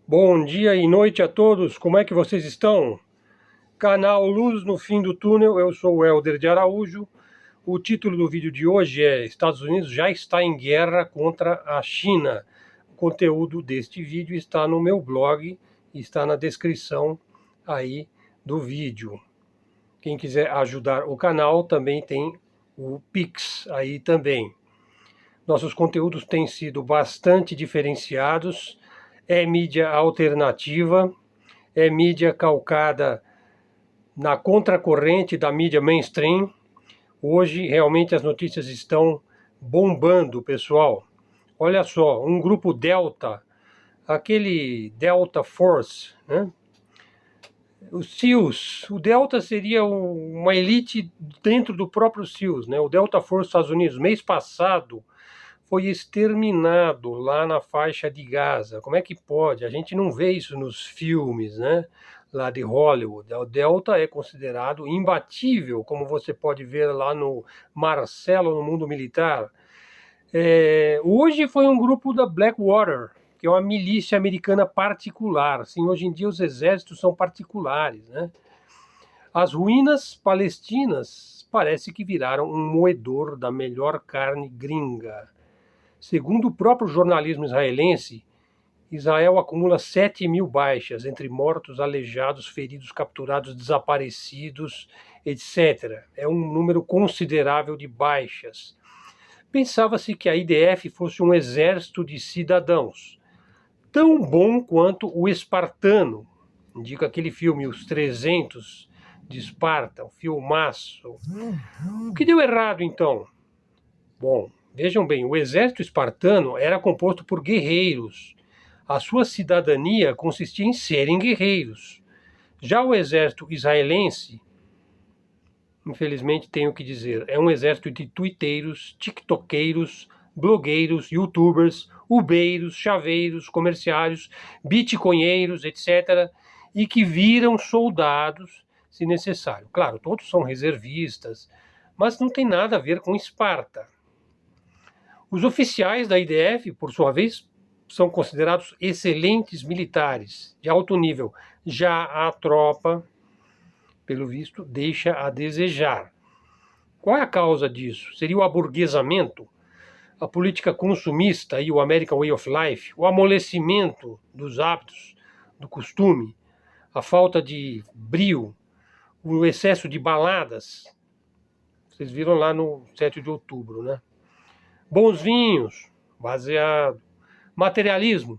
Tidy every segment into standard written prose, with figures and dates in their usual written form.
Bom dia e noite a todos, como é que vocês estão? Canal Luz no Fim do Túnel, eu sou o Helder de Araújo. O título do vídeo de hoje é Estados Unidos já está em guerra contra a China. O conteúdo deste vídeo está no meu blog e está na descrição aí do vídeo. Quem quiser ajudar o canal também tem o Pix aí também. Nossos conteúdos têm sido bastante diferenciados, é mídia alternativa, é mídia calcada na contracorrente da mídia mainstream. Hoje, realmente, as notícias estão bombando, pessoal. Olha só, um grupo Delta, aquele Delta Force, né? Os SEALs, o Delta seria uma elite dentro do próprio SEALs, né? O Delta Force dos Estados Unidos, mês passado, foi exterminado lá na faixa de Gaza. Como é que pode? A gente não vê isso nos filmes, né? Lá de Hollywood. O Delta é considerado imbatível, como você pode ver lá no Marcelo, no Mundo Militar. Hoje foi um grupo da Blackwater, que é uma milícia americana particular. Assim, hoje em dia os exércitos são particulares, né? As ruínas palestinas parece que viraram um moedor da melhor carne gringa. Segundo o próprio jornalismo israelense, Israel acumula 7.000 baixas, entre mortos, aleijados, feridos, capturados, desaparecidos, etc. É um número considerável de baixas. Pensava-se que a IDF fosse um exército de cidadãos, tão bom quanto o espartano, indica aquele filme Os 300 de Esparta, um filmaço. O que deu errado, então? Bom, vejam bem, o exército espartano era composto por guerreiros. A sua cidadania consistia em serem guerreiros. Já o exército israelense, infelizmente tenho que dizer, é um exército de tuiteiros, tiktokeiros, blogueiros, youtubers, ubeiros, chaveiros, comerciários, bitcoinheiros, etc., e que viram soldados se necessário. Claro, todos são reservistas, mas não tem nada a ver com Esparta. Os oficiais da IDF, por sua vez, são considerados excelentes militares, de alto nível. Já a tropa, pelo visto, deixa a desejar. Qual é a causa disso? Seria o aburguesamento, a política consumista e o American Way of Life, o amolecimento dos hábitos, do costume, a falta de brio, o excesso de baladas. Vocês viram lá no 7 de outubro, né? Bons vinhos, baseado, materialismo.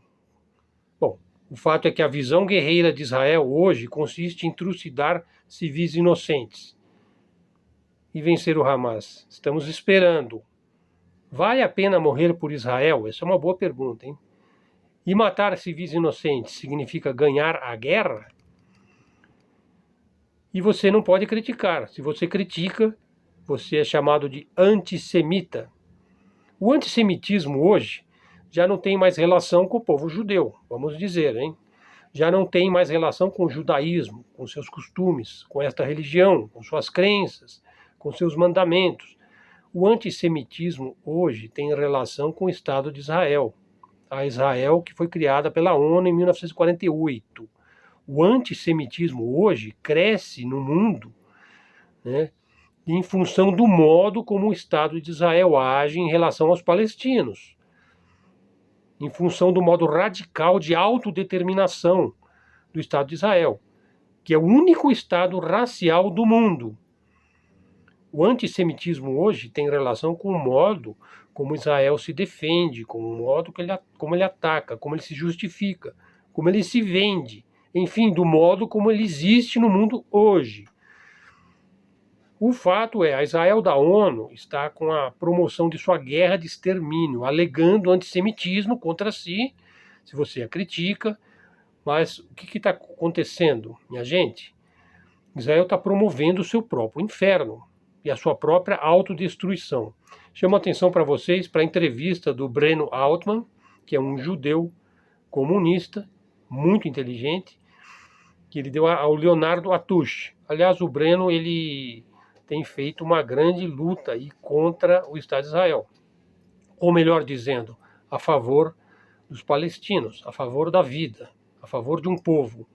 Bom, o fato é que a visão guerreira de Israel hoje consiste em trucidar civis inocentes e vencer o Hamas. Estamos esperando. Vale a pena morrer por Israel? Essa é uma boa pergunta, hein? E matar civis inocentes significa ganhar a guerra? E você não pode criticar. Se você critica, você é chamado de antissemita. O antissemitismo hoje já não tem mais relação com o povo judeu, vamos dizer, hein? Já não tem mais relação com o judaísmo, com seus costumes, com esta religião, com suas crenças, com seus mandamentos. O antissemitismo hoje tem relação com o Estado de Israel, a Israel que foi criada pela ONU em 1948. O antissemitismo hoje cresce no mundo, né, em função do modo como o Estado de Israel age em relação aos palestinos, em função do modo radical de autodeterminação do Estado de Israel, que é o único Estado racial do mundo. O antissemitismo hoje tem relação com o modo como Israel se defende, com o modo como ele ataca, como ele se justifica, como ele se vende, enfim, do modo como ele existe no mundo hoje. O fato é, a Israel da ONU está com a promoção de sua guerra de extermínio, alegando antissemitismo contra si, se você a critica. Mas o que está acontecendo, minha gente? Israel está promovendo o seu próprio inferno e a sua própria autodestruição. Chamo a atenção para vocês para a entrevista do Breno Altman, que é um judeu comunista, muito inteligente, que ele deu ao Leonardo Atush. Aliás, o Breno, ele tem feito uma grande luta aí contra o Estado de Israel. Ou melhor dizendo, a favor dos palestinos, a favor da vida, a favor de um povo.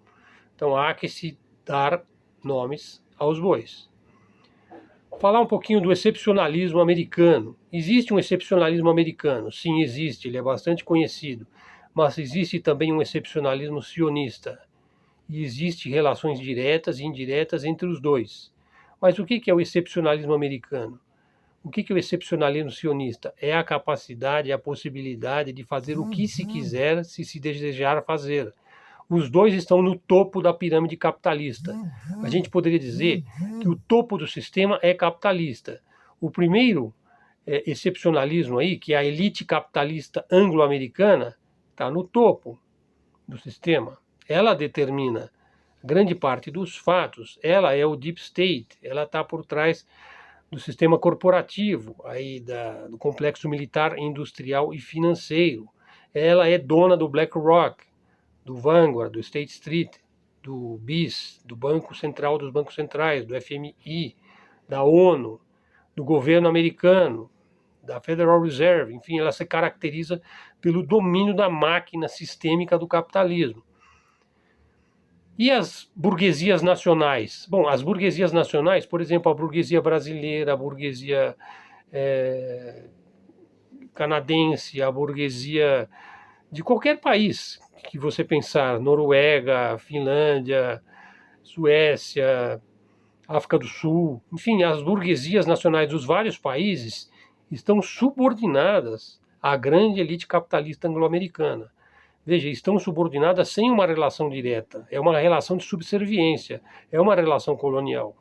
Então há que se dar nomes aos bois. Falar um pouquinho do excepcionalismo americano. Existe um excepcionalismo americano? Sim, existe, ele é bastante conhecido. Mas existe também um excepcionalismo sionista. E existem relações diretas e indiretas entre os dois. Mas o que é o excepcionalismo americano? O que é o excepcionalismo sionista? É a capacidade, a possibilidade de fazer o que se quiser, se desejar fazer. Os dois estão no topo da pirâmide capitalista. A gente poderia dizer que o topo do sistema é capitalista. O primeiro excepcionalismo aí, que é a elite capitalista anglo-americana, está no topo do sistema. Ela determina grande parte dos fatos. Ela é o deep state. Ela está por trás do sistema corporativo, aí do complexo militar, industrial e financeiro. Ela é dona do BlackRock, do Vanguard, do State Street, do BIS, do Banco Central dos Bancos Centrais, do FMI, da ONU, do governo americano, da Federal Reserve. Enfim, ela se caracteriza pelo domínio da máquina sistêmica do capitalismo. E as burguesias nacionais? Bom, as burguesias nacionais, por exemplo, a burguesia brasileira, a burguesia canadense, a burguesia de qualquer país que você pensar, Noruega, Finlândia, Suécia, África do Sul, enfim, as burguesias nacionais dos vários países estão subordinadas à grande elite capitalista anglo-americana. Veja, estão subordinadas sem uma relação direta, é uma relação de subserviência, é uma relação colonial.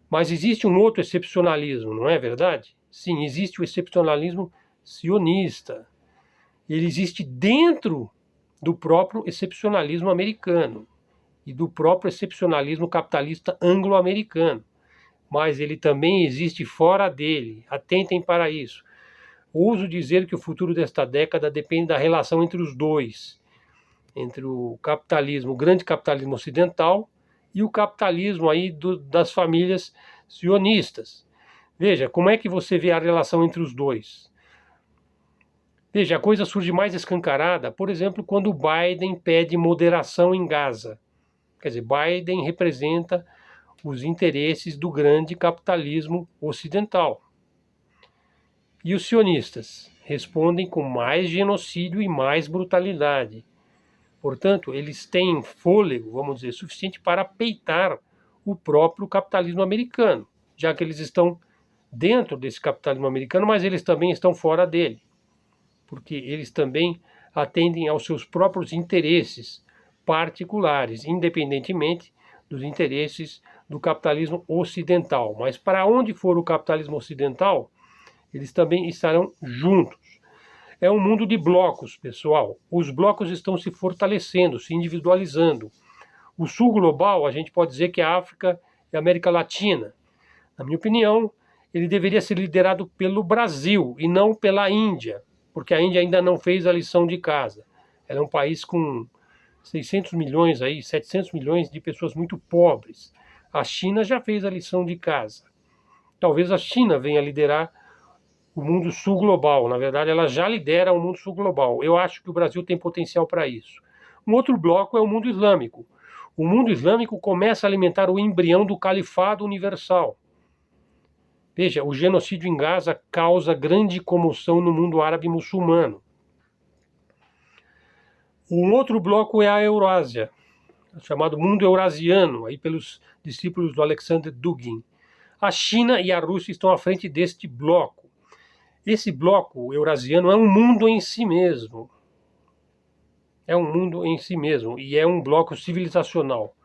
Mas existe um outro excepcionalismo, não é verdade? Sim, existe o excepcionalismo sionista. Ele existe dentro do próprio excepcionalismo americano e do próprio excepcionalismo capitalista anglo-americano. Mas ele também existe fora dele. Atentem para isso. Ouso dizer que o futuro desta década depende da relação entre os dois, entre o capitalismo, o grande capitalismo ocidental e o capitalismo aí das famílias sionistas. Veja, como é que você vê a relação entre os dois? Veja, a coisa surge mais escancarada, por exemplo, quando Biden pede moderação em Gaza. Quer dizer, Biden representa os interesses do grande capitalismo ocidental. E os sionistas respondem com mais genocídio e mais brutalidade. Portanto, eles têm fôlego, vamos dizer, suficiente para peitar o próprio capitalismo americano, já que eles estão dentro desse capitalismo americano, mas eles também estão fora dele, porque eles também atendem aos seus próprios interesses particulares, independentemente dos interesses do capitalismo ocidental. Mas para onde for o capitalismo ocidental, eles também estarão juntos. É um mundo de blocos, pessoal. Os blocos estão se fortalecendo, se individualizando. O sul global, a gente pode dizer que é a África e a América Latina. Na minha opinião, ele deveria ser liderado pelo Brasil e não pela Índia, porque a Índia ainda não fez a lição de casa. Ela é um país com 600 milhões, 700 milhões de pessoas muito pobres. A China já fez a lição de casa. Talvez a China venha liderar o mundo sul global. Na verdade, ela já lidera o mundo sul global. Eu acho que o Brasil tem potencial para isso. Um outro bloco é o mundo islâmico. O mundo islâmico começa a alimentar o embrião do califado universal. Veja, o genocídio em Gaza causa grande comoção no mundo árabe muçulmano. Um outro bloco é a Eurásia, chamado mundo eurasiano, aí pelos discípulos do Alexander Dugin. A China e a Rússia estão à frente deste bloco. Esse bloco eurasiano é um mundo em si mesmo. É um mundo em si mesmo e é um bloco civilizacional.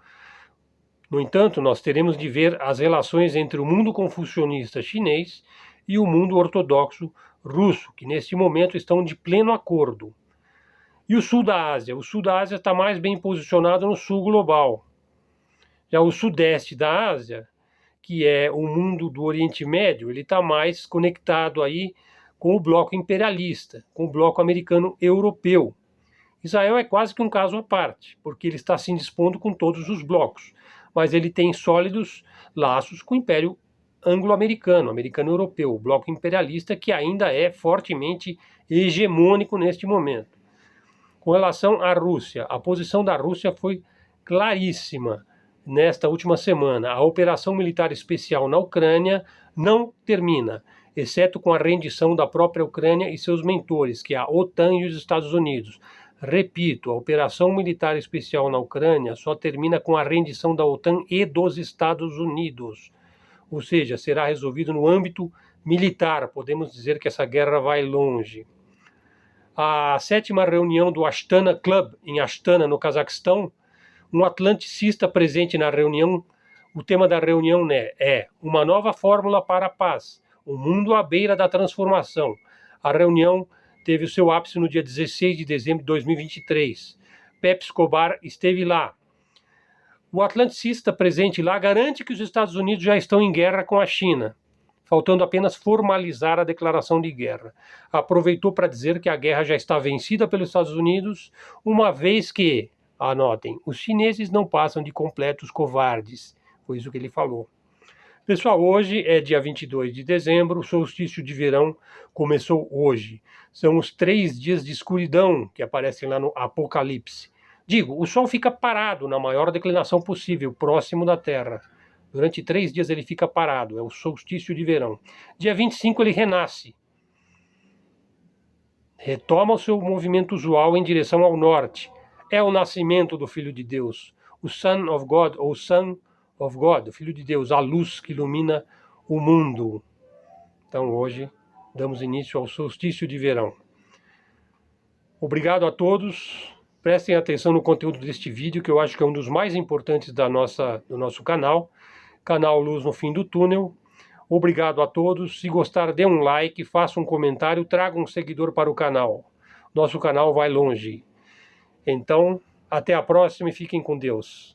No entanto, nós teremos de ver as relações entre o mundo confucionista chinês e o mundo ortodoxo russo, que neste momento estão de pleno acordo. E o sul da Ásia? O sul da Ásia está mais bem posicionado no sul global. Já o sudeste da Ásia, que é o mundo do Oriente Médio, ele está mais conectado aí com o bloco imperialista, com o bloco americano-europeu. Israel é quase que um caso à parte, porque ele está se indispondo com todos os blocos, mas ele tem sólidos laços com o Império anglo-americano, americano-europeu, o bloco imperialista que ainda é fortemente hegemônico neste momento. Com relação à Rússia, a posição da Rússia foi claríssima nesta última semana. A operação militar especial na Ucrânia não termina, exceto com a rendição da própria Ucrânia e seus mentores, que é a OTAN e os Estados Unidos. Repito, a operação militar especial na Ucrânia só termina com a rendição da OTAN e dos Estados Unidos. Ou seja, será resolvido no âmbito militar. Podemos dizer que essa guerra vai longe. A 7ª reunião do Astana Club, em Astana, no Cazaquistão, um atlanticista presente na reunião, o tema da reunião é uma nova fórmula para a paz, o mundo à beira da transformação. A reunião teve o seu ápice no dia 16 de dezembro de 2023. Pepe Escobar esteve lá. O atlanticista presente lá garante que os Estados Unidos já estão em guerra com a China, faltando apenas formalizar a declaração de guerra. Aproveitou para dizer que a guerra já está vencida pelos Estados Unidos, uma vez que, anotem, os chineses não passam de completos covardes. Foi isso que ele falou. Pessoal, hoje é dia 22 de dezembro, o solstício de verão começou hoje. São os 3 dias de escuridão que aparecem lá no Apocalipse. Digo, o Sol fica parado na maior declinação possível, próximo da Terra. Durante 3 dias ele fica parado, é o solstício de verão. Dia 25 ele renasce. Retoma o seu movimento usual em direção ao norte. É o nascimento do Filho de Deus, o Son of God, ou Son of God, o Filho de Deus, a luz que ilumina o mundo. Então hoje damos início ao solstício de verão. Obrigado a todos. Prestem atenção no conteúdo deste vídeo, que eu acho que é um dos mais importantes do nosso canal. Canal Luz no Fim do Túnel. Obrigado a todos. Se gostar, dê um like, faça um comentário, traga um seguidor para o canal. Nosso canal vai longe. Então, até a próxima e fiquem com Deus.